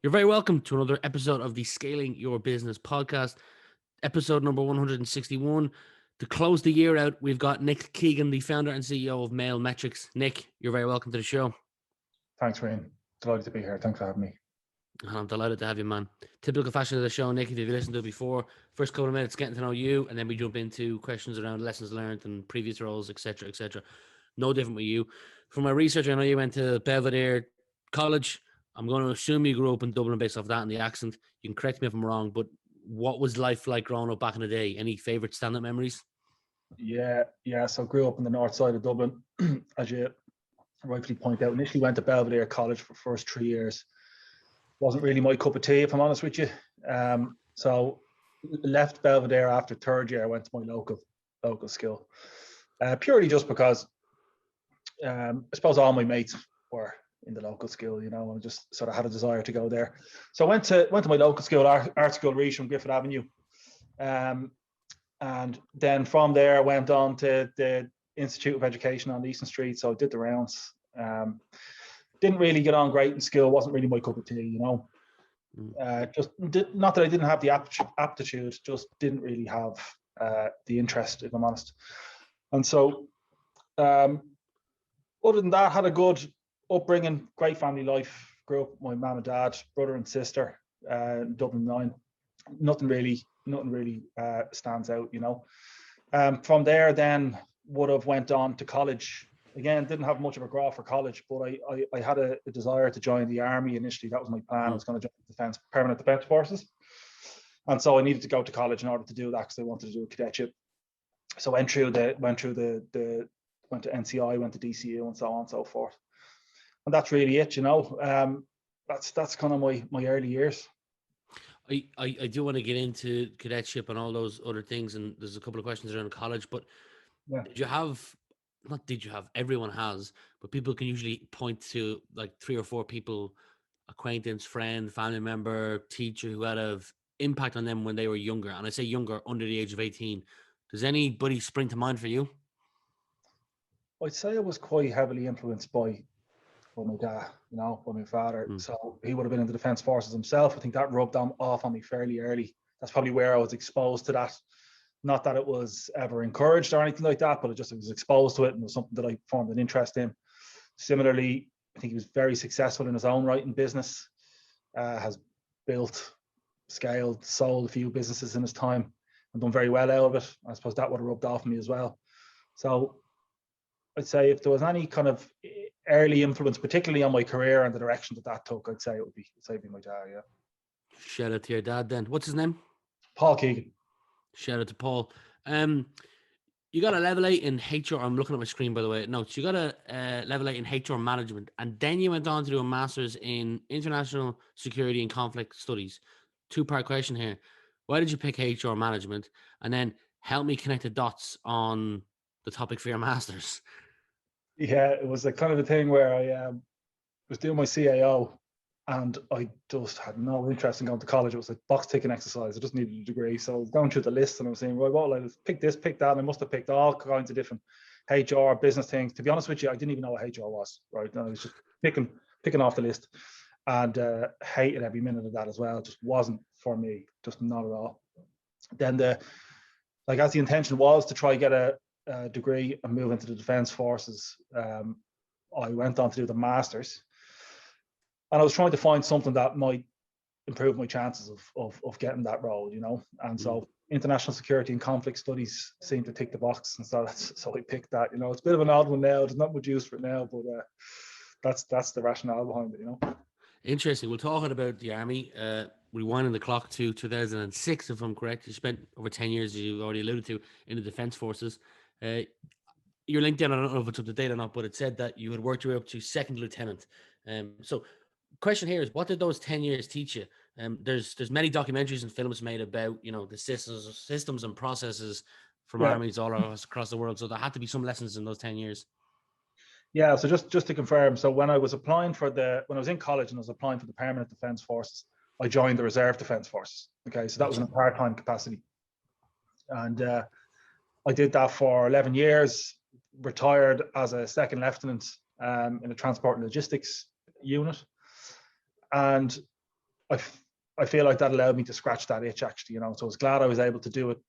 You're very welcome to another episode of the Scaling Your Business podcast, episode number 161. To close the year out, we've got Nick Keegan, the founder and CEO of Mailmetrics. Nick, you're very welcome to the show. Thanks, Rian. Delighted to be here. Thanks for having me. And I'm delighted to have you, man. Typical fashion of the show, Nick, if you've listened to it before, first couple of minutes getting to know you, and then we jump into questions around lessons learned and previous roles, etc., etc. No different with you. From my research, I know you went to Belvedere College. I'm going to assume you grew up in Dublin based off that and the accent. You can correct me if I'm wrong, but what was life like growing up back in the day? Any favourite stand-up memories? Yeah. So grew up on the north side of Dublin, as you rightfully point out. Initially went to Belvedere College for the first 3 years. Wasn't really my cup of tea, if I'm honest with you. So left Belvedere after third year. I went to my local school, purely just because I suppose all my mates were in the local school, and I just sort of had a desire to go there. So I went to my local school, art school, Reach on Griffith Avenue. And then from there, I went on to the Institute of Education on Easton Street. So I did the rounds. Didn't really get on great in school. Wasn't really my cup of tea, not that I didn't have the aptitude, just didn't really have the interest, if I'm honest. And so, other than that, had a good upbringing, great family life. Grew up with my mum and dad, brother and sister, Dublin 9. Nothing really stands out, From there, then would have went on to college. Again, didn't have much of a graph for college, but I had a desire to join the army initially. That was my plan. I was going to join the permanent defence forces, and so I needed to go to college in order to do that because I wanted to do a cadetship. So went to NCI, went to DCU, and so on and so forth. And that's really it, That's kind of my early years. I do want to get into cadetship and all those other things, and there's a couple of questions around college, but Yeah. Everyone has, but people can usually point to like 3 or 4 people, acquaintance, friend, family member, teacher, who had an impact on them when they were younger. And I say younger, under the age of 18. Does anybody spring to mind for you? I'd say I was quite heavily influenced by my dad, by my father. So he would have been in the Defence Forces himself. I think that rubbed off on me fairly early. That's probably where I was exposed to that. Not that it was ever encouraged or anything like that, but I was exposed to it, and it was something that I formed an interest in. Similarly, I think he was very successful in his own right in business, has built, scaled, sold a few businesses in his time and done very well out of it. I suppose that would have rubbed off on me as well. So I'd say if there was any kind of early influence, particularly on my career and the direction that took, I'd say it would be my dad. Yeah. Shout out to your dad then. What's his name? Paul Keegan. Shout out to Paul. You got a level 8 in HR. I'm looking at my screen, by the way. No, so you got a level 8 in HR management, and then you went on to do a master's in international security and conflict studies. 2-part question here. Why did you pick HR management? And then help me connect the dots on the topic for your master's. Yeah, it was a kind of a thing where I was doing my CAO, and I just had no interest in going to college. It was a box ticking exercise. I just needed a degree. So I was going through the list and I was saying, right, well, let's pick this, pick that. And I must have picked all kinds of different HR business things. To be honest with you, I didn't even know what HR was, right? And I was just picking off the list, and hated every minute of that as well. It just wasn't for me, just not at all. Then as the intention was to try get a degree and move into the Defence Forces, I went on to do the Masters. And I was trying to find something that might improve my chances of getting that role, And so international security and conflict studies seemed to tick the box, and so I picked that. It's a bit of an odd one now. There's not much use for it now, but that's the rationale behind it. Interesting. We're talking about the army. Rewinding the clock to 2006, if I'm correct. You spent over 10 years, as you already alluded to, in the Defence Forces. Your LinkedIn, I don't know if it's up to date or not, but it said that you had worked your way up to second lieutenant. So question here is, what did those 10 years teach you? There's many documentaries and films made about, the systems and processes from armies all across the world. So there had to be some lessons in those 10 years. Yeah. So just to confirm, so when I was in college and I was applying for the permanent Defence Forces, I joined the Reserve Defence Forces. Okay. So that was in a part-time capacity. And I did that for 11 years, retired as a second lieutenant in a transport and logistics unit. And I feel like that allowed me to scratch that itch, actually, you know. So I was glad I was able to do it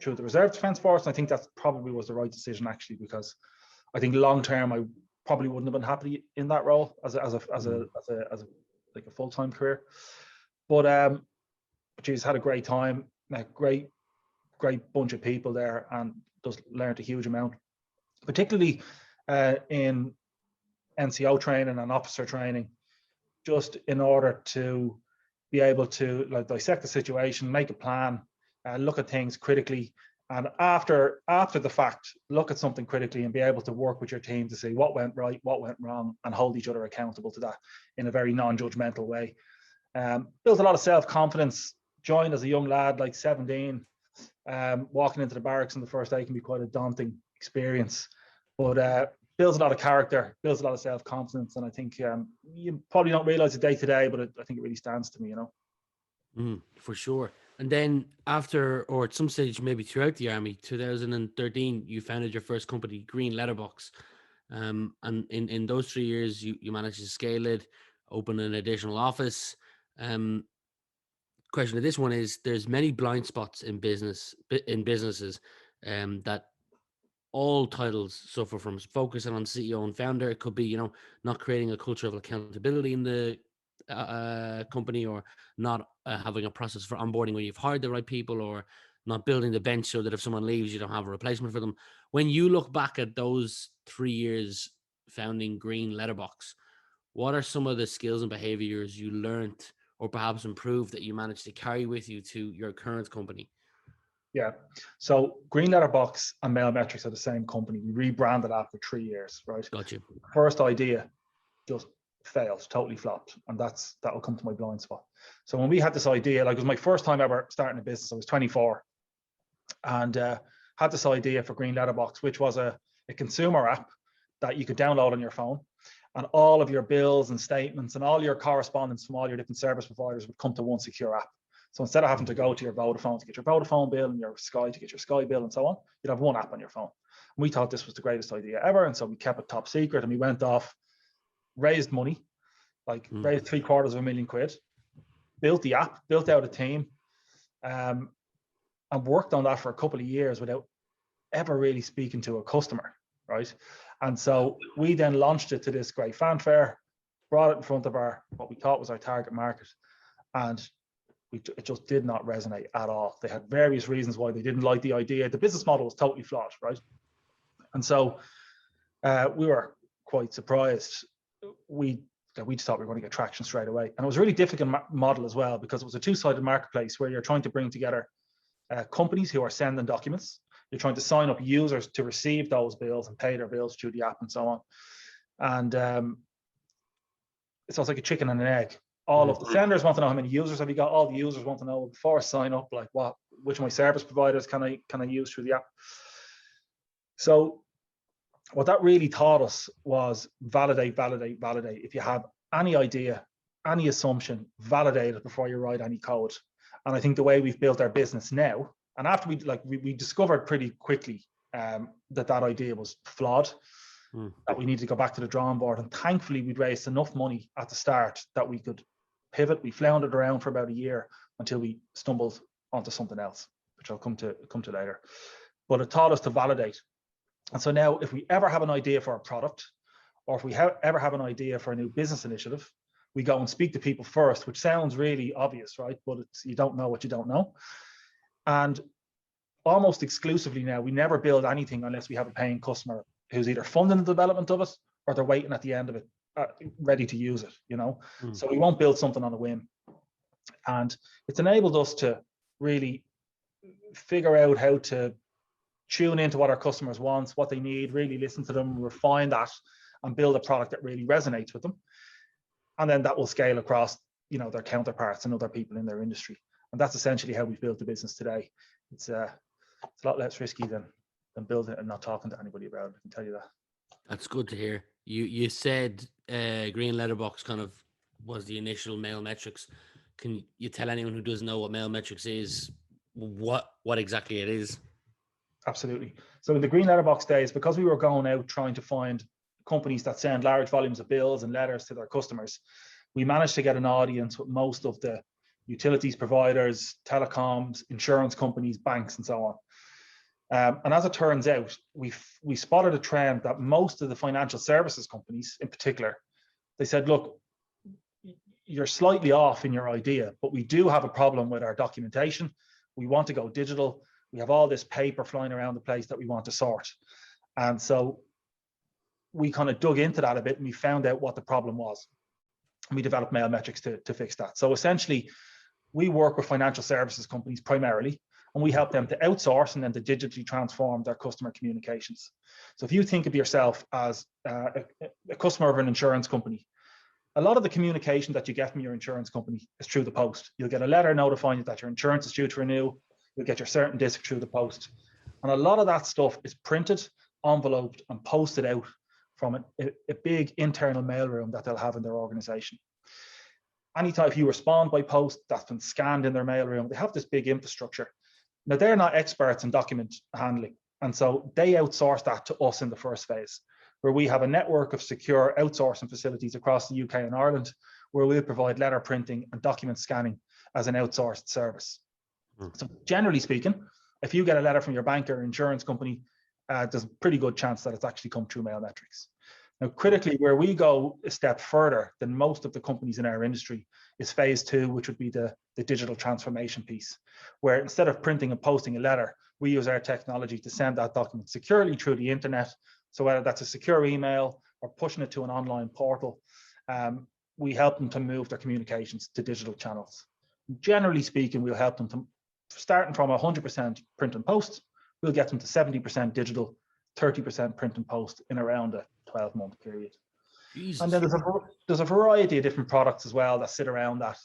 through the Reserve Defence Force. And I think that probably was the right decision, actually, because I think long term I probably wouldn't have been happy in that role as a like a full-time career. But geez, had a great time, met great bunch of people there, and just learned a huge amount, particularly in NCO training and officer training, just in order to be able to like dissect the situation, make a plan, look at things critically, and after the fact, look at something critically and be able to work with your team to see what went right, what went wrong, and hold each other accountable to that in a very non-judgmental way. Built a lot of self-confidence. Joined as a young lad, like 17. Walking into the barracks on the first day can be quite a daunting experience, but builds a lot of character, builds a lot of self-confidence, and I think you probably don't realize it day to day, but I think it really stands to me, you know. For sure. And then after, or at some stage, maybe throughout the army, 2013, you founded your first company, Green Letterbox. And in those 3 years, you managed to scale it, open an additional office. Question of this one is: there's many blind spots in businesses, that all titles suffer from. Focusing on CEO and founder, it could be, you know, not creating a culture of accountability in the company, or not having a process for onboarding when you've hired the right people, or not building the bench so that if someone leaves, you don't have a replacement for them. When you look back at those 3 years founding Green Letterbox, what are some of the skills and behaviors you learned or perhaps improved that you managed to carry with you to your current company? Yeah. So Green Letterbox and Mailmetrics are the same company. We rebranded after 3 years, right? Got you. First idea just failed, totally flopped. And that'll come to my blind spot. So when we had this idea, like it was my first time ever starting a business. I was 24 and had this idea for Green Letterbox, which was a consumer app that you could download on your phone. And all of your bills and statements and all your correspondence from all your different service providers would come to one secure app. So instead of having to go to your Vodafone to get your Vodafone bill and your Sky to get your Sky bill and so on, you'd have one app on your phone. And we thought this was the greatest idea ever. And so we kept it top secret, and we went off, raised money, raised £750,000, built the app, built out a team, and worked on that for a couple of years without ever really speaking to a customer, right? And so we then launched it to this great fanfare, brought it in front of what we thought was our target market, and it just did not resonate at all. They had various reasons why they didn't like the idea. The business model was totally flawed, right? And so we were quite surprised. We just thought we were going to get traction straight away. And it was a really difficult model as well, because it was a two-sided marketplace where you're trying to bring together companies who are sending documents. You're trying to sign up users to receive those bills and pay their bills through the app and so on. And it sounds like a chicken and an egg. All of the senders want to know how many users have you got. All the users want to know before I sign up, like which of my service providers can I use through the app. So what that really taught us was validate. If you have any idea, any assumption, validate it before you write any code. And I think the way we've built our business now, and after we discovered pretty quickly that idea was flawed, that we needed to go back to the drawing board. And thankfully, we'd raised enough money at the start that we could pivot. We floundered around for about a year until we stumbled onto something else, which I'll come to later. But it taught us to validate. And so now, if we ever have an idea for a product, or if we ever have an idea for a new business initiative, we go and speak to people first, which sounds really obvious, right? But you don't know what you don't know. And almost exclusively now, we never build anything unless we have a paying customer who's either funding the development of it, or they're waiting at the end of it, ready to use it, you know? So we won't build something on a whim. And it's enabled us to really figure out how to tune into what our customers want, what they need, really listen to them, refine that, and build a product that really resonates with them. And then that will scale across, you know, their counterparts and other people in their industry. And that's essentially how we've built the business today. It's a lot less risky than building it and not talking to anybody about it, I can tell you that. That's good to hear. You said Green Letterbox kind of was the initial Mailmetrics. Can you tell anyone who doesn't know what Mailmetrics is, what exactly it is? Absolutely. So in the Green Letterbox days, because we were going out trying to find companies that send large volumes of bills and letters to their customers, we managed to get an audience with most of the utilities providers, telecoms, insurance companies, banks, and so on. And as it turns out, we spotted a trend that most of the financial services companies in particular, they said, look, you're slightly off in your idea, but we do have a problem with our documentation. We want to go digital. We have all this paper flying around the place that we want to sort. And so we kind of dug into that a bit and we found out what the problem was. And we developed Mailmetrics to fix that. So essentially, we work with financial services companies primarily, and we help them to outsource and then to digitally transform their customer communications. So if you think of yourself as a customer of an insurance company, a lot of the communication that you get from your insurance company is through the post. You'll get a letter notifying you that your insurance is due to renew. You'll get your certain disc through the post. And a lot of that stuff is printed, enveloped, and posted out from a big internal mailroom that they'll have in their organization. Anytime if you respond by post, that's been scanned in their mailroom. They have this big infrastructure. Now, they're not experts in document handling. And so they outsource that to us in the first phase, where we have a network of secure outsourcing facilities across the UK and Ireland, where we'll provide letter printing and document scanning as an outsourced service. So generally speaking, if you get a letter from your bank or insurance company, there's a pretty good chance that it's actually come through Mailmetrics. Now, critically, where we go a step further than most of the companies in our industry is phase 2, which would be the digital transformation piece, where instead of printing and posting a letter, we use our technology to send that document securely through the internet. So whether that's a secure email or pushing it to an online portal, we help them to move their communications to digital channels. Generally speaking, we'll help them to, starting from 100% print and post, we'll get them to 70% digital, 30% print and post in around a 12-month period. Jesus. And then there's a variety of different products as well that sit around that,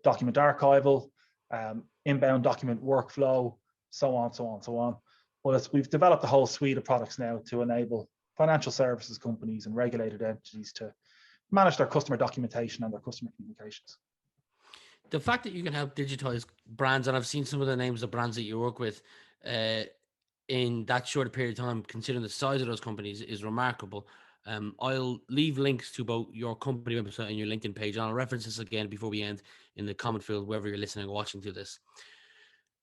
document archival, inbound document workflow, so on. Well, we've developed a whole suite of products now to enable financial services companies and regulated entities to manage their customer documentation and their customer communications. The fact that you can help digitize brands, and I've seen some of the names of brands that you work with in that short period of time, considering the size of those companies, is remarkable. I'll leave links to both your company website and your LinkedIn page, and I'll reference this again before we end in the comment field, wherever you're listening or watching to this.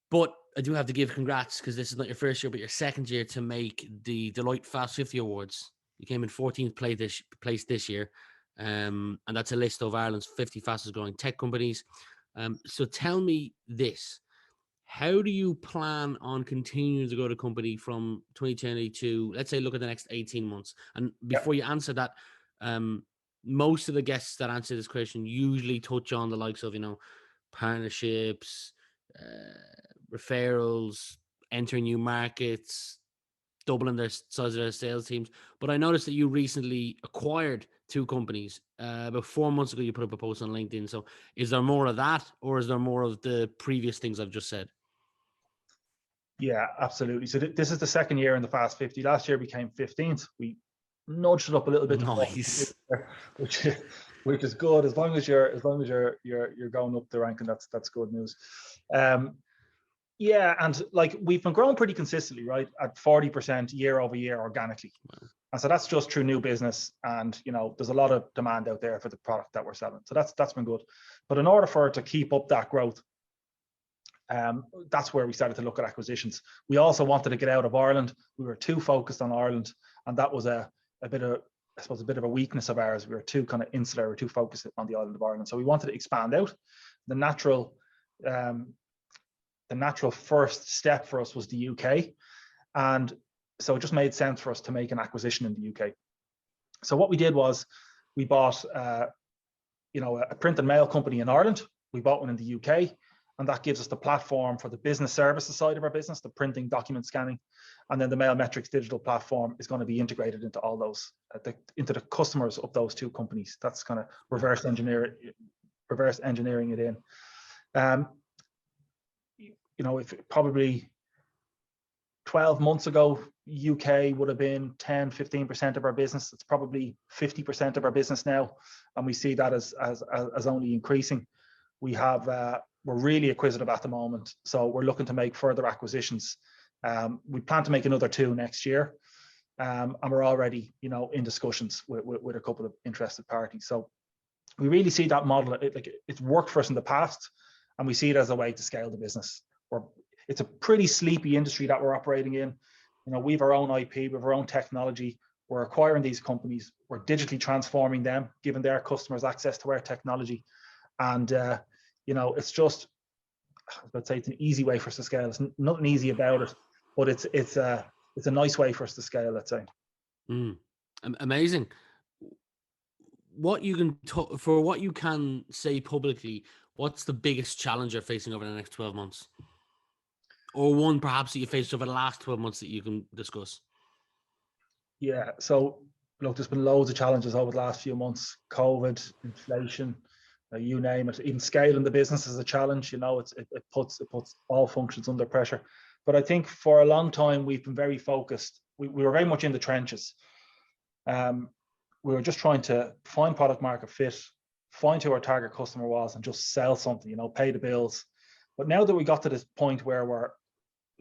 But I do have to give congrats, because this is not your first year, but your second year to make the Deloitte Fast 50 Awards. You came in 14th place this year, and that's a list of Ireland's 50 fastest growing tech companies. So tell me this. How do you plan on continuing to grow the company from 2022? Let's say, look at the next 18 months. And before you answer that, most of the guests that answer this question usually touch on the likes of, partnerships, referrals, entering new markets, doubling their size of their sales teams. But I noticed that you recently acquired 2 companies. About 4 months ago, you put up a post on LinkedIn. So is there more of that, or is there more of the previous things I've just said? Yeah, absolutely. So this is the second year in the Fast 50. Last year we came 15th. We nudged it up a little bit. Nice. Which is good. As long as you're going up the ranking, that's good news. Yeah, and like we've been growing pretty consistently, right, at 40% year over year organically. Wow. And so that's just through new business, and there's a lot of demand out there for the product that we're selling. So that's been good. But in order for it to keep up that growth, that's where we started to look at acquisitions. We also wanted to get out of Ireland. We were too focused on Ireland, and that was a bit of a weakness of ours. We were too kind of insular, we were too focused on the island of Ireland. So we wanted to expand out. The natural first step for us was the UK, and so it just made sense for us to make an acquisition in the UK. So what we did was we bought a print and mail company in Ireland. We bought one in the UK. And that gives us the platform for the business services side of our business, the printing, document scanning. And then the Mailmetrics digital platform is going to be integrated into all those, into the customers of those 2 companies. That's kind of reverse engineering it in. If probably 12 months ago, UK would have been 10, 15% of our business. It's probably 50% of our business now. And we see that as only increasing. We're really acquisitive at the moment, so we're looking to make further acquisitions. We plan to make another 2 next year, and we're already, in discussions with a couple of interested parties. So we really see that model. It's worked for us in the past, and we see it as a way to scale the business. It's a pretty sleepy industry that we're operating in. You know, we have our own IP, we have our own technology. We're acquiring these companies. We're digitally transforming them, giving their customers access to our technology. And, you know, it's just, let's say it's an easy way for us to scale. There's nothing easy about it, but it's a nice way for us to scale, let's say. Amazing. What you can for what you can say publicly, what's the biggest challenge you're facing over the next 12 months? Or one perhaps that you faced over the last 12 months that you can discuss? Yeah, so look, there's been loads of challenges over the last few months. COVID, inflation, you name it. Even scaling the business is a challenge. You know, it puts all functions under pressure. But I think for a long time we've been very focused. We were very much in the trenches. We were just trying to find product market fit, find who our target customer was, and just sell something. You know, pay the bills. But now that we got to this point where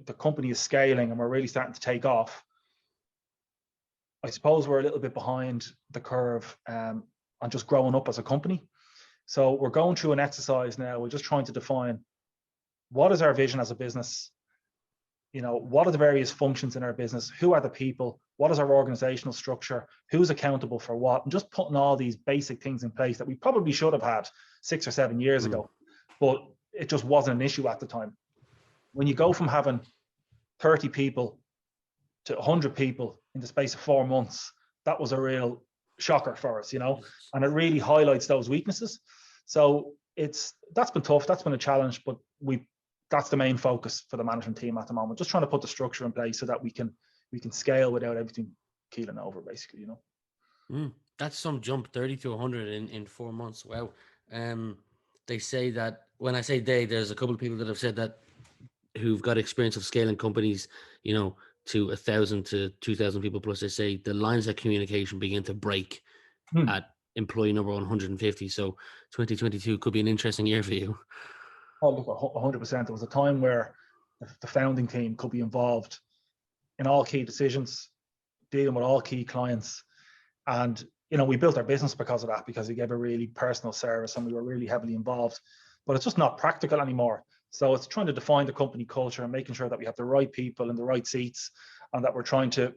the company is scaling and we're really starting to take off, I suppose we're a little bit behind the curve on just growing up as a company. So we're going through an exercise now. We're just trying to define what is our vision as a business. You know, what are the various functions in our business? Who are the people? What is our organizational structure? Who's accountable for what? And just putting all these basic things in place that we probably should have had 6 or 7 years ago, but it just wasn't an issue at the time. When you go from having 30 people to 100 people in the space of 4 months, that was a real shocker for us, you know, and it really highlights those weaknesses. So that's been tough. That's been a challenge, but that's the main focus for the management team at the moment. Just trying to put the structure in place so that we can scale without everything keeling over, basically, you know. That's some jump, 30 to 100 in 4 months. Wow. They say that, when I say there's a couple of people that have said that who've got experience of scaling companies, you know, to 1,000 to 2,000 people plus. They say the lines of communication begin to break at employee number 150. So 2022 could be an interesting year for you. Oh, look, 100%. There was a time where the founding team could be involved in all key decisions, dealing with all key clients. And, you know, we built our business because of that, because we gave a really personal service and we were really heavily involved. But it's just not practical anymore. So it's trying to define the company culture and making sure that we have the right people in the right seats, and that we're trying to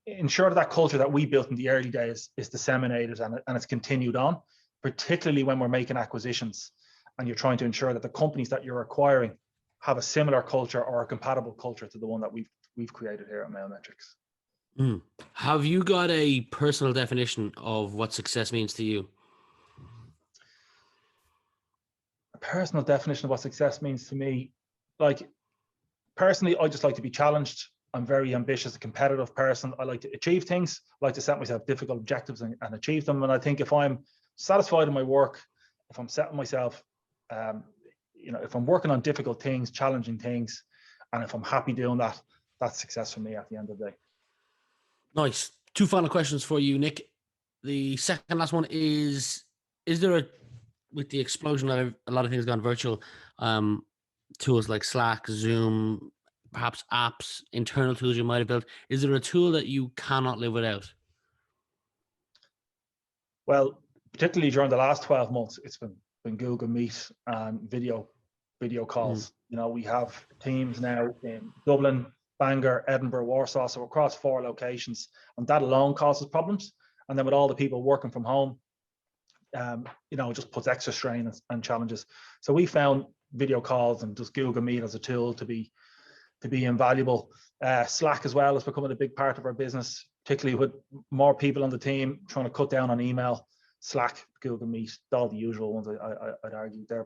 ensure that culture that we built in the early days is disseminated and it's continued on, particularly when we're making acquisitions and you're trying to ensure that the companies that you're acquiring have a similar culture or a compatible culture to the one that we've created here at Mailmetrics. Have you got a personal definition of what success means to you? A personal definition of what success means to me, like, personally, I just like to be challenged. I'm very ambitious, a competitive person. I like to achieve things. I like to set myself difficult objectives and achieve them. And I think if I'm satisfied in my work, if I'm setting myself, you know, if I'm working on difficult things, challenging things, and if I'm happy doing that, that's success for me at the end of the day. Nice. 2 final questions for you, Nick. The second last one is there with the explosion of a lot of things gone virtual, tools like Slack, Zoom, perhaps apps, internal tools you might have built, is there a tool that you cannot live without? Well, particularly during the last 12 months, it's been Google Meet and video calls. You know, we have teams now in Dublin, Bangor, Edinburgh, Warsaw, so across 4 locations, and that alone causes problems. And then with all the people working from home, you know, it just puts extra strain and challenges. So we found video calls and just Google Meet as a tool to be invaluable. Slack as well is becoming a big part of our business, particularly with more people on the team trying to cut down on email. Slack, Google Meet, all the usual ones. I'd argue there.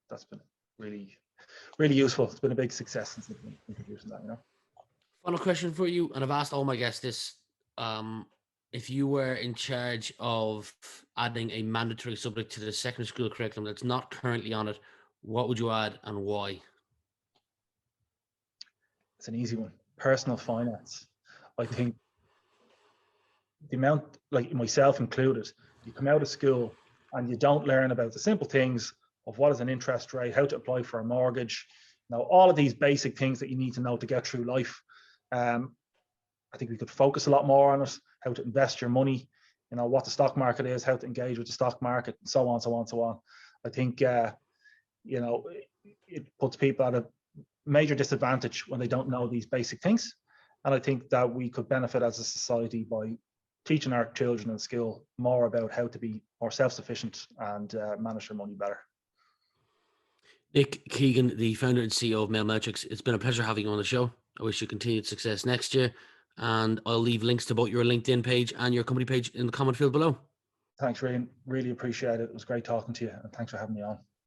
That's been really, really useful. It's been a big success since introducing that, you know. Final question for you, and I've asked all my guests this. If you were in charge of adding a mandatory subject to the secondary school curriculum that's not currently on it, what would you add and why? It's an easy one. Personal finance. I think the amount, like myself included, you come out of school and you don't learn about the simple things of what is an interest rate, how to apply for a mortgage, now all of these basic things that you need to know to get through life. I think we could focus a lot more on it, how to invest your money, you know, what the stock market is, how to engage with the stock market, and so on, so on, so on. I think, you know, it puts people at a major disadvantage when they don't know these basic things. And I think that we could benefit as a society by teaching our children in school more about how to be more self-sufficient and manage their money better. Nick Keegan, the founder and CEO of Mailmetrics, it's been a pleasure having you on the show. I wish you continued success next year. And I'll leave links to both your LinkedIn page and your company page in the comment field below. Thanks, Rian. Really appreciate it. It was great talking to you, and thanks for having me on.